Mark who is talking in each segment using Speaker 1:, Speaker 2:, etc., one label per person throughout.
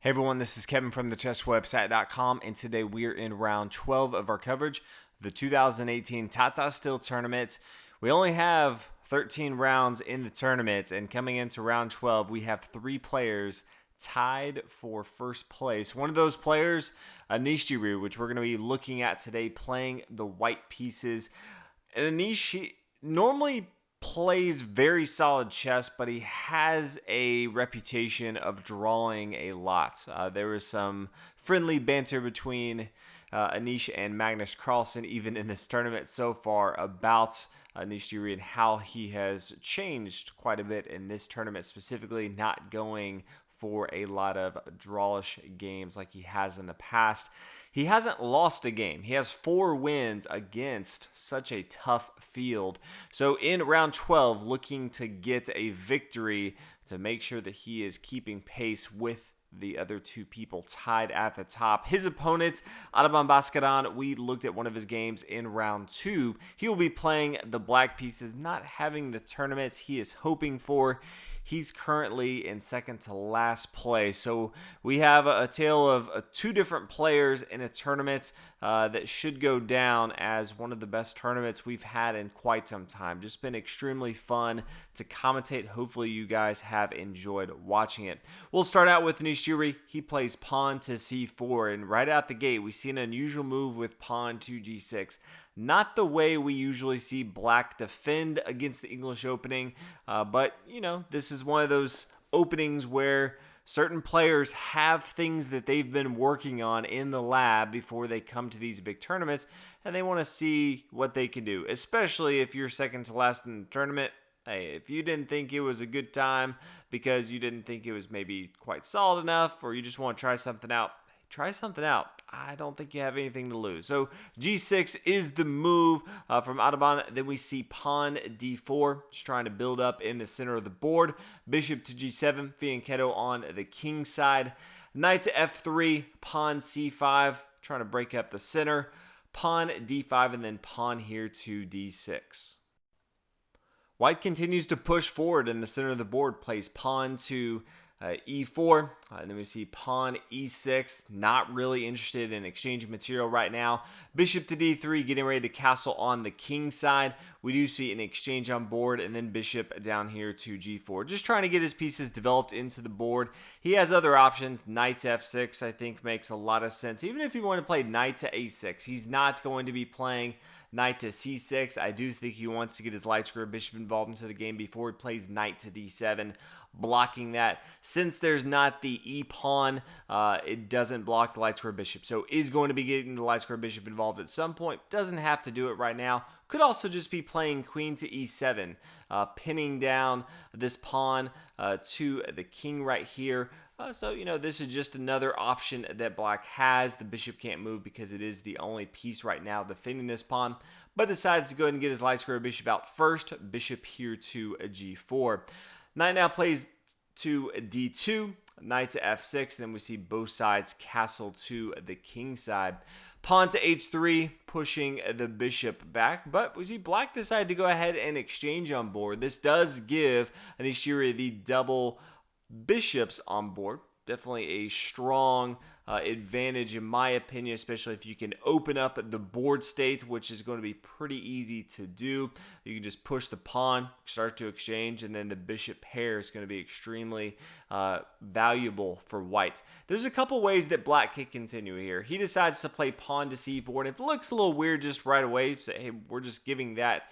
Speaker 1: Hey everyone, this is Kevin from thechesswebsite.com, and today we're in round 12 of our coverage, the 2018 Tata Steel Tournament. We only have 13 rounds in the tournament, and coming into round 12, we have 3 players tied for first place. One of those players, Anish, Giri, which we're going to be looking at today, playing the white pieces. And Anish, he normally plays very solid chess, but he has a reputation of drawing a lot. There was some friendly banter between Anish and Magnus Carlsen, even in this tournament so far, about Anish Giri and how he has changed quite a bit in this tournament, specifically not going for a lot of drawish games like he has in the past. He hasn't lost a game. He has 4 wins against such a tough field. So in round 12, looking to get a victory to make sure that he is keeping pace with the other 2 people tied at the top. His opponent, Adhiban Baskaran, we looked at one of his games in round 2. He will be playing the black pieces, not having the tournaments he is hoping for. He's currently in second to last place. So we have a tale of 2 different players in a tournament that should go down as one of the best tournaments we've had in quite some time. Just been extremely fun to commentate. Hopefully you guys have enjoyed watching it. We'll start out with Anish Giri. He plays pawn to c4, and right out the gate we see an unusual move with pawn to g6. Not the way we usually see black defend against the English opening, but, you know, this is one of those openings where certain players have things that they've been working on in the lab before they come to these big tournaments, and they want to see what they can do, especially if you're second to last in the tournament. Hey, if you didn't think it was a good time because you didn't think it was maybe quite solid enough, or you just want to try something out, try something out. I don't think you have anything to lose. So g6 is the move from Adhiban. Then we see pawn d4, just trying to build up in the center of the board. Bishop to g7, fianchetto on the king side. Knight to f3, pawn c5, trying to break up the center. Pawn d5, and then pawn here to d6. White continues to push forward in the center of the board, plays pawn to e4, and then we see pawn e6. Not really interested in exchanging material right now. Bishop to d3, getting ready to castle on the king side. We do see an exchange on board, and then bishop down here to g4. Just trying to get his pieces developed into the board. He has other options. Knight to f6, I think, makes a lot of sense. Even if you want to play knight to a6, he's not going to be playing knight to c6. I do think he wants to get his light square bishop involved into the game before he plays knight to d7, blocking that. Since there's not the e-pawn, it doesn't block the light square bishop. So is going to be getting the light square bishop involved at some point. Doesn't have to do it right now. Could also just be playing queen to e7, pinning down this pawn to the king right here. So, you know, this is just another option that black has. The bishop can't move because it is the only piece right now defending this pawn, but decides to go ahead and get his light square bishop out first. Bishop here to g4. Knight now plays to d2, knight to f6, then we see both sides castle to the king side. Pawn to h3, pushing the bishop back, but we see black decide to go ahead and exchange on board. This does give Anish Giri the double bishops on board. Definitely a strong advantage in my opinion, especially if you can open up the board state, which is going to be pretty easy to do. You can just push the pawn, start to exchange, and then the bishop pair is going to be extremely valuable for white. There's a couple ways that black can continue here. He decides to play pawn to c4, and if it looks a little weird just right away, say, hey, we're just giving that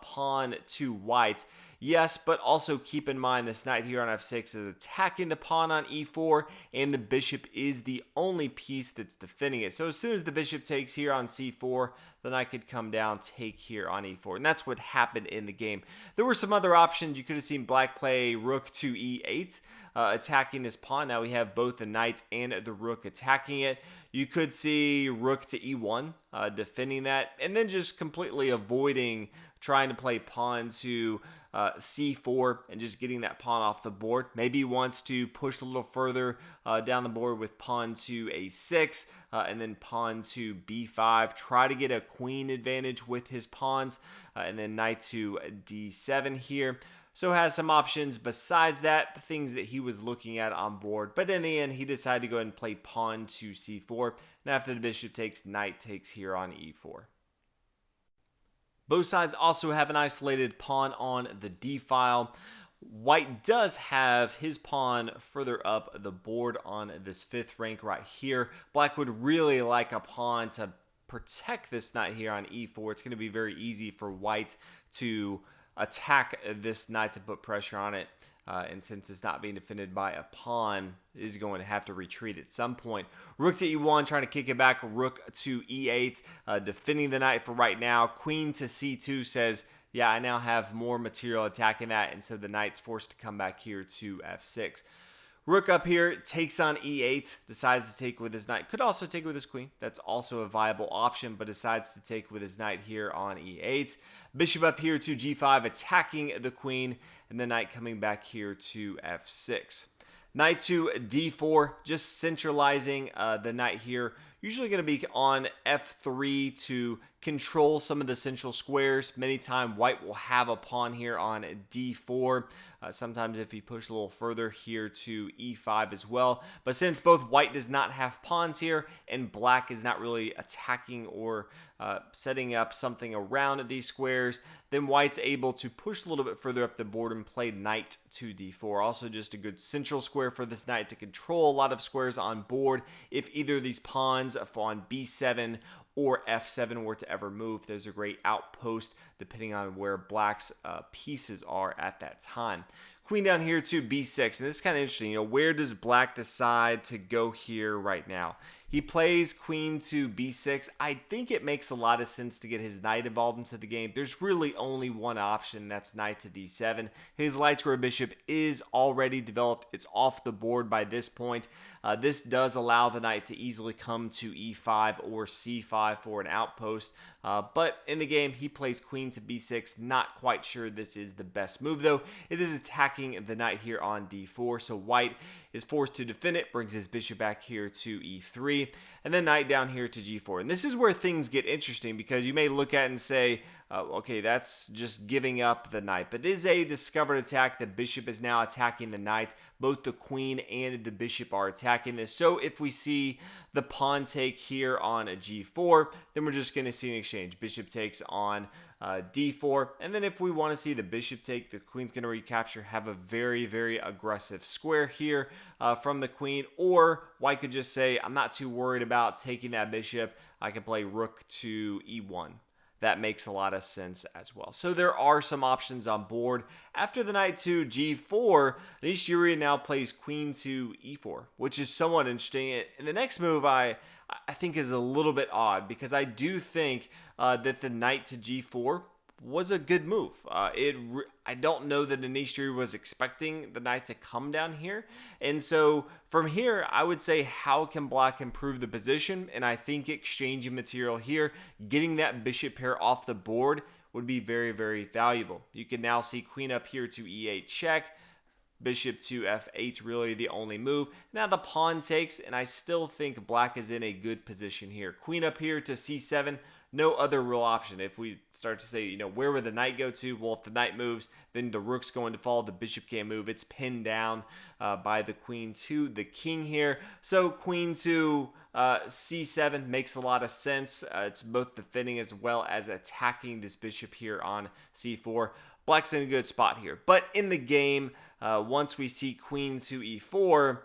Speaker 1: pawn to white. Yes, but also keep in mind this knight here on f6 is attacking the pawn on e4, and the bishop is the only piece that's defending it. So as soon as the bishop takes here on c4, the knight could come down, take here on e4, and that's what happened in the game. There were some other options. You could have seen black play rook to e8, attacking this pawn. Now we have both the knight and the rook attacking it. You could see rook to e1, defending that, and then just completely avoiding trying to play pawn to c4 and just getting that pawn off the board. Maybe he wants to push a little further down the board with pawn to a6 and then pawn to b5. Try to get a queen advantage with his pawns, and then knight to d7 here. So has some options besides that, the things that he was looking at on board. But in the end, he decided to go ahead and play pawn to c4. And after the bishop takes, knight takes here on e4. Both sides also have an isolated pawn on the d file. White does have his pawn further up the board on this 5th rank right here. Black would really like a pawn to protect this knight here on e4. It's going to be very easy for white to attack this knight to put pressure on it. And since it's not being defended by a pawn, it is going to have to retreat at some point. Rook to e1, trying to kick it back. Rook to e8, defending the knight for right now. Queen to c2 says, yeah, I now have more material attacking that, and so the knight's forced to come back here to f6. Rook up here takes on e8, decides to take with his knight. Could also take with his queen. That's also a viable option, but decides to take with his knight here on e8. Bishop up here to g5, attacking the queen, and the knight coming back here to f6. Knight to d4, just centralizing the knight here. Usually going to be on f3 to control some of the central squares. Many times white will have a pawn here on d4. Sometimes if he pushes a little further here to e5 as well. But since both white does not have pawns here and black is not really attacking or setting up something around these squares, then white's able to push a little bit further up the board and play knight to d4. Also just a good central square for this knight to control a lot of squares on board. If either of these pawns on b7 or f7 were to ever move, there's a great outpost depending on where black's pieces are at that time. Queen down here to b6, and this is kind of interesting. Where does black decide to go here right now? He plays queen to b6. I think it makes a lot of sense to get his knight involved into the game. There's really only one option, that's knight to d7. His light square bishop is already developed. It's off the board by this point. This does allow the knight to easily come to e5 or c5 for an outpost. But in the game, he plays queen to b6. Not quite sure this is the best move, though. It is attacking the knight here on d4, so white is forced to defend it, brings his bishop back here to e3, and then knight down here to g4. And this is where things get interesting, because you may look at it and say, okay, that's just giving up the knight. But it is a discovered attack. The bishop is now attacking the knight. Both the queen and the bishop are attacking this. So if we see the pawn take here on a g4, then we're just going to see an exchange. Bishop takes on d4, and then if we want to see the bishop take, the queen's going to recapture, have a very, very aggressive square here from the queen. Or white could just say, I'm not too worried about taking that bishop. I can play rook to e1. That makes a lot of sense as well. So there are some options on board. After the knight to g4, Anish Giri now plays queen to e4, which is somewhat interesting. And the next move I think is a little bit odd, because I do think that the knight to g4 was a good move. I don't know that Anish Giri was expecting the knight to come down here. And so from here, I would say, how can black improve the position? And I think exchanging material here, getting that bishop pair off the board would be very, very valuable. You can now see queen up here to e8 check. Bishop to f8 really the only move. Now the pawn takes, and I still think black is in a good position here. Queen up here to c7. No other real option. If we start to say, where would the knight go to? Well, if the knight moves, then the rook's going to fall. The bishop can't move. It's pinned down by the queen to the king here. So queen to c7 makes a lot of sense. It's both defending as well as attacking this bishop here on c4. Black's in a good spot here. But in the game, once we see queen to e4,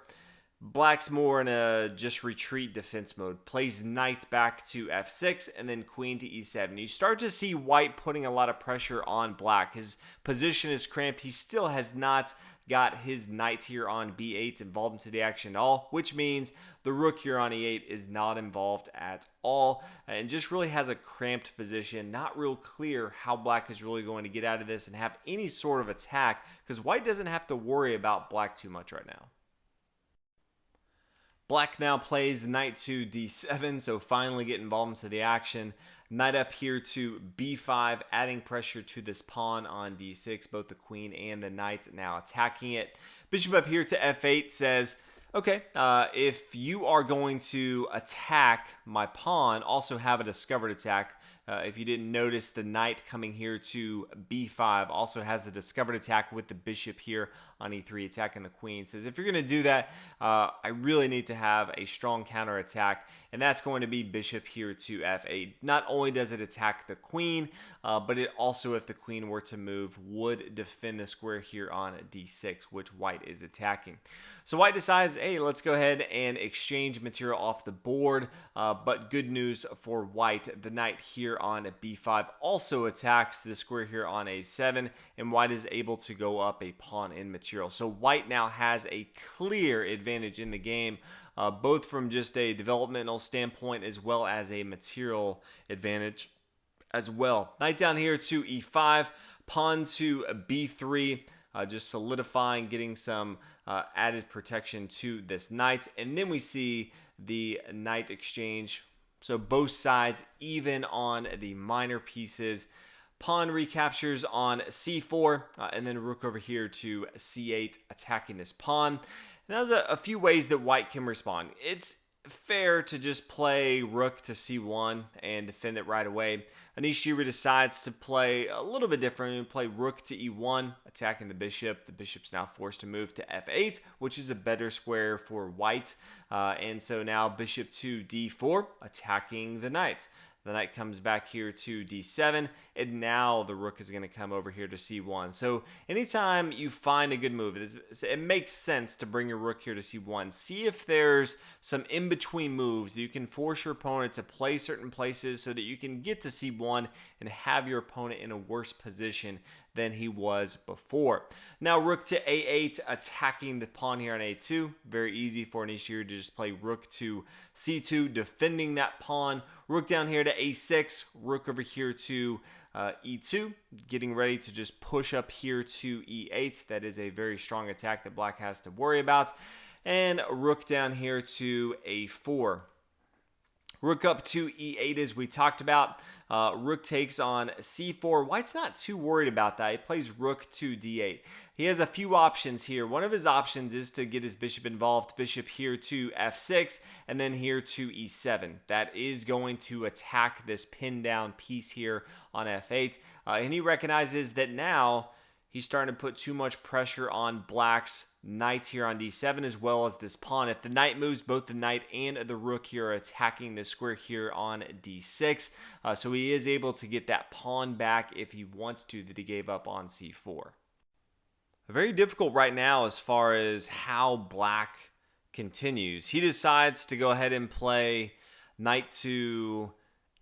Speaker 1: black's more in a just retreat defense mode. Plays knight back to f6 and then queen to e7. You start to see white putting a lot of pressure on black. His position is cramped. He still has not got his knight here on b8 involved into the action at all, which means the rook here on e8 is not involved at all and just really has a cramped position. Not real clear how black is really going to get out of this and have any sort of attack, because white doesn't have to worry about black too much right now. Black now plays knight to d7, so finally get involved into the action. Knight up here to b5, adding pressure to this pawn on d6. Both the queen and the knight now attacking it. Bishop up here to f8 says, okay, if you are going to attack my pawn, also have a discovered attack, If you didn't notice, the knight coming here to b5 also has a discovered attack with the bishop here on e3, attacking the queen. Says if you're going to do that, I really need to have a strong counter attack, and that's going to be bishop here to f8. Not only does it attack the queen, but it also, if the queen were to move, would defend the square here on d6, which white is attacking. So white decides, hey, let's go ahead and exchange material off the board, but good news for white, the knight here on b5 also attacks the square here on a7, and white is able to go up a pawn in material. So white now has a clear advantage in the game, both from just a developmental standpoint as well as a material advantage as well. Knight down here to e5, pawn to b3, just solidifying, getting some added protection to this knight. And then we see the knight exchange. So both sides even on the minor pieces. Pawn recaptures on c4, and then rook over here to c8, attacking this pawn. And there's a few ways that white can respond. It's fair to just play rook to c1 and defend it right away. Anish Giri decides to play a little bit different and play rook to e1, attacking the bishop. The bishop's now forced to move to f8, which is a better square for white. And so now bishop to d4, attacking the knight. The knight comes back here to d7, and now the rook is going to come over here to c1. So anytime you find a good move, it makes sense to bring your rook here to c1. See if there's some in-between moves that you can force your opponent to play certain places so that you can get to c1 and have your opponent in a worse position than he was before. Now rook to a8, attacking the pawn here on a2. Very easy for Anish here to just play rook to c2, defending that pawn. Rook down here to a6, rook over here to e2, getting ready to just push up here to e8. That is a very strong attack that black has to worry about. And rook down here to a4. Rook up to e8 as we talked about. Rook takes on c4. White's not too worried about that. He plays rook to d8. He has a few options here. One of his options is to get his bishop involved. Bishop here to f6 and then here to e7. That is going to attack this pinned down piece here on f8. And he recognizes that now he's starting to put too much pressure on black's knight here on d7 as well as this pawn. If the knight moves, both the knight and the rook here are attacking the square here on d6. So he is able to get that pawn back if he wants to that he gave up on c4. Very difficult right now as far as how black continues. He decides to go ahead and play knight to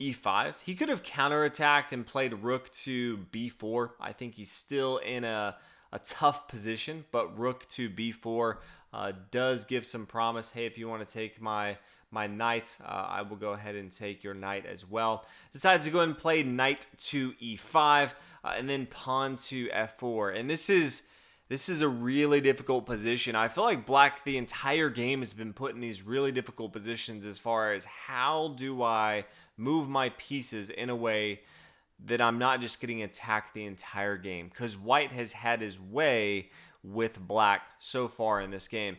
Speaker 1: e5. He could have counterattacked and played rook to b4. I think he's still in a tough position, but rook to b4 does give some promise. Hey, if you want to take my knight, I will go ahead and take your knight as well. Decides to go and play knight to e5 and then pawn to f4. And this is a really difficult position. I feel like black the entire game has been put in these really difficult positions as far as how do I move my pieces in a way that I'm not just getting attacked the entire game, because white has had his way with black so far in this game.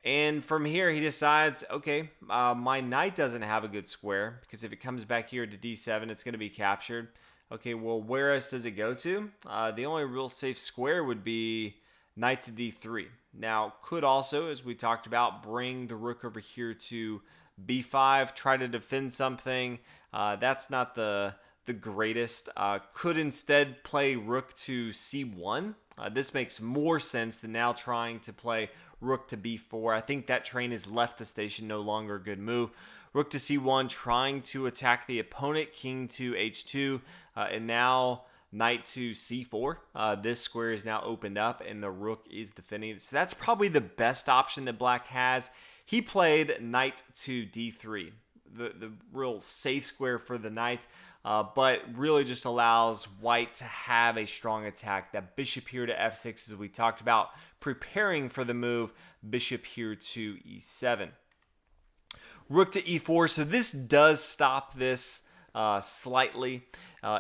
Speaker 1: And from here he decides, okay, my knight doesn't have a good square, because if it comes back here to d7 it's going to be captured. Okay, well, where else does it go to? The only real safe square would be knight to d3. Now, could also, as we talked about, bring the rook over here to b5, try to defend something. That's not the greatest. Could instead play rook to c1. This makes more sense than now trying to play rook to b4. I think that train has left the station, no longer a good move. Rook to c1, trying to attack the opponent. King to h2, and now knight to c4. This square is now opened up and the rook is defending. So that's probably the best option that black has. He played knight to d3, the real safe square for the knight, but really just allows white to have a strong attack. That bishop here to f6, as we talked about, preparing for the move, bishop here to e7. Rook to e4, so this does stop this slightly.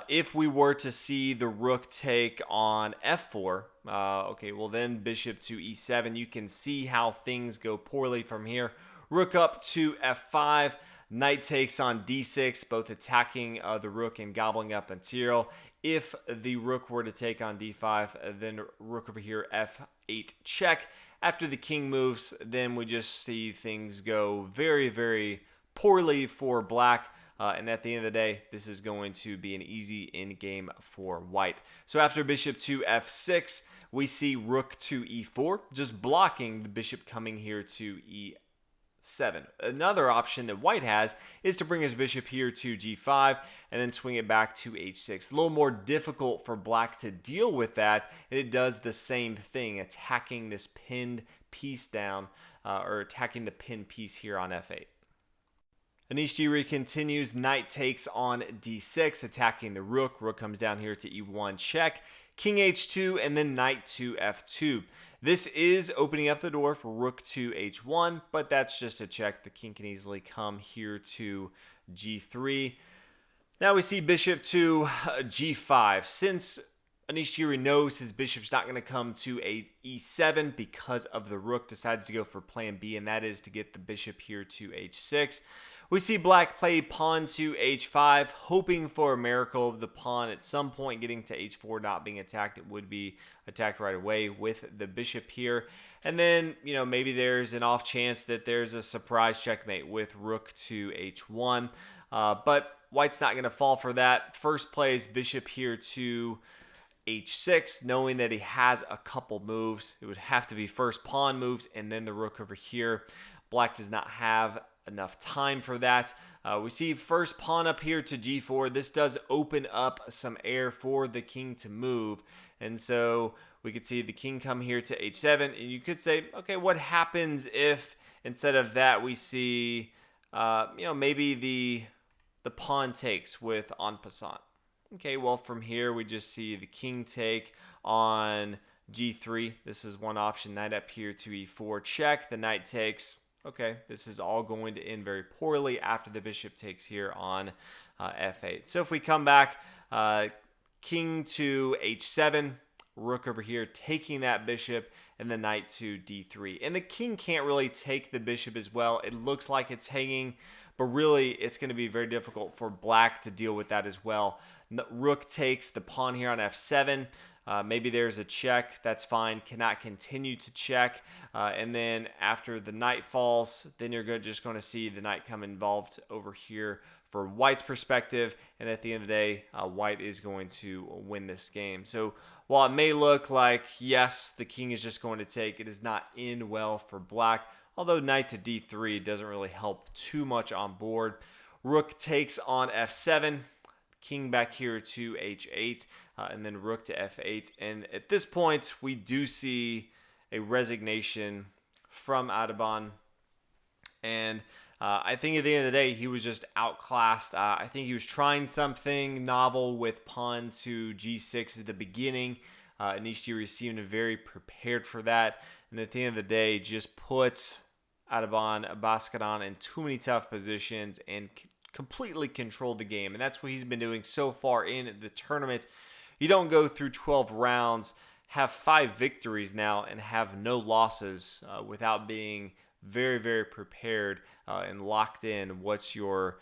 Speaker 1: If we were to see the rook take on f4, okay, well then bishop to e7. You can see how things go poorly from here. Rook up to f5. Knight takes on d6, both attacking the rook and gobbling up material. If the rook were to take on d5, then rook over here f8 check. After the king moves, then we just see things go very, very poorly for black. And at the end of the day, this is going to be an easy end game for white. So after bishop to f6, we see rook to e4, just blocking the bishop coming here to e7. Another option that white has is to bring his bishop here to g5 and then swing it back to h6. A little more difficult for black to deal with that, and it does the same thing, attacking this pinned piece down, or attacking the pinned piece here on f8. Anish Giri continues. Knight takes on d6, attacking the rook. Rook comes down here to e1 check. King h2, and then knight to f2. This is opening up the door for rook to h1, but that's just a check. The king can easily come here to g3. Now we see bishop to g5. Since Anish Giri knows his bishop's not going to come to a e7 because of the rook, decides to go for plan B, and that is to get the bishop here to h6. We see black play pawn to h5, hoping for a miracle of the pawn at some point getting to h4, not being attacked. It would be attacked right away with the bishop here. And then, maybe there's an off chance that there's a surprise checkmate with rook to h1. But white's not going to fall for that. First plays bishop here to h6, knowing that he has a couple moves. It would have to be first pawn moves and then the rook over here. Black does not have enough time for that. We see first pawn up here to g4. This does open up some air for the king to move. And so we could see the king come here to h7. And you could say, okay, what happens if instead of that we see, maybe the pawn takes with en passant? Okay, well, from here we just see the king take on g3. This is one option. Knight up here to e4 check. The knight takes. Okay, this is all going to end very poorly after the bishop takes here on f8. So if we come back, king to h7, rook over here taking that bishop, and the knight to d3. And the king can't really take the bishop as well. It looks like it's hanging, but really it's going to be very difficult for black to deal with that as well. Rook takes the pawn here on f7. Maybe there's a check. That's fine. Cannot continue to check. And then after the knight falls, then you're just going to see the knight come involved over here for white's perspective. And at the end of the day, white is going to win this game. So while it may look like, yes, the king is just going to take, it does not end well for black. Although knight to d3 doesn't really help too much on board. Rook takes on f7. King back here to h8, and then rook to f8. And at this point, we do see a resignation from Adhiban. And I think at the end of the day, he was just outclassed. I think he was trying something novel with pawn to g6 at the beginning. Anish Giri seemed very prepared for that. And at the end of the day, just puts Adhiban, Baskaran in too many tough positions and completely controlled the game. And that's what he's been doing so far in the tournament. You don't go through 12 rounds, have 5 victories now, and have no losses without being very, very prepared and locked in what your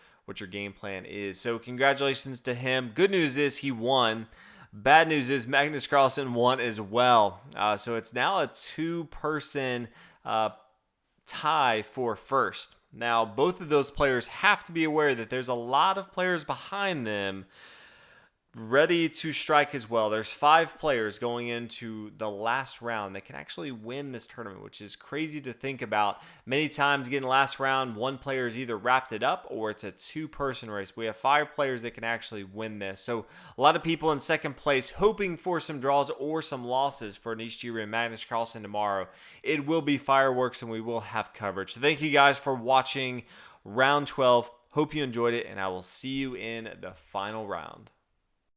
Speaker 1: game plan is. So congratulations to him. Good news is he won. Bad news is Magnus Carlsen won as well. So it's now a 2-person tie for first. Now, both of those players have to be aware that there's a lot of players behind them ready to strike as well. There's 5 players going into the last round that can actually win this tournament, which is crazy to think about. Many times getting last round, one player is either wrapped it up or it's a 2-person race. We have 5 players that can actually win this. So a lot of people in second place hoping for some draws or some losses for Anish Giri and Magnus Carlsen tomorrow. It will be fireworks and we will have coverage. So thank you guys for watching round 12. Hope you enjoyed it, and I will see you in the final round.